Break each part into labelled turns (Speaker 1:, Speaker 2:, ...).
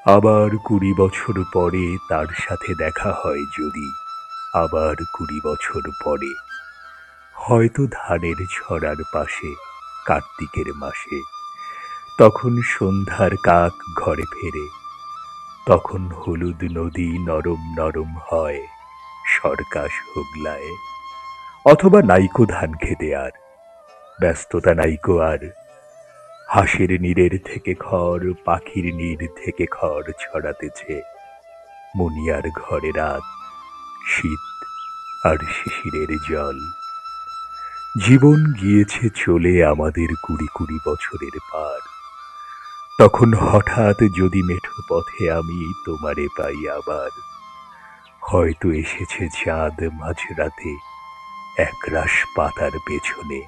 Speaker 1: আবার ২০ বছর পরে তার সাথে দেখা হয় যদি, আবার ২০ বছর পরে হয়তো ধানের ছড়ার পাশে কার্তিকের মাসে, তখন সন্ধ্যার কাক ঘরে ফেরে, তখন হলুদ নদী নরম নরম হয় সরকাশ হুগলায়। অথবা নাইকো ধান খেতে আর ব্যস্ততা নাইকো আর, হাঁসের নীড়ের থেকে খড়, পাখির নীড় থেকে খড় ছড়াতেছে, মুনিয়ার ঘরে রাত, শীত আর শিশিরের জল। জীবন গিয়েছে চলে আমাদের ২০ বছরের পার, তখন হঠাৎ যদি মেঠো পথে আমি তোমারে পাই আবার, হয়তো এসেছে চাঁদ মাঝরাতে একরাশ পাতার পেছনে,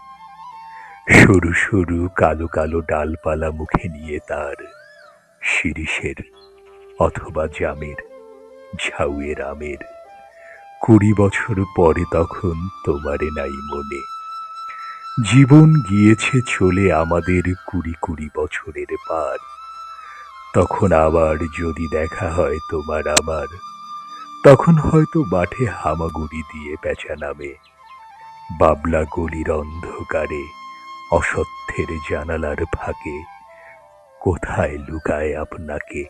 Speaker 1: সরু সরু কালো কালো ডালপালা মুখে নিয়ে তার, শিরীষের অথবা জামের, ঝাউয়ের আমের। ২০ বছর পরে তখন তোমারে নাই মনে। জীবন গিয়েছে চলে আমাদের ২০ বছরের পার, তখন আবার যদি দেখা হয় তোমার আমার, তখন হয়তো মাঠে হামাগুড়ি দিয়ে পেঁচা নামে, বাবলা গলির অন্ধকারে, অসত্যের জানালার ফাঁকে কোথায় লুকায় আপনাকে।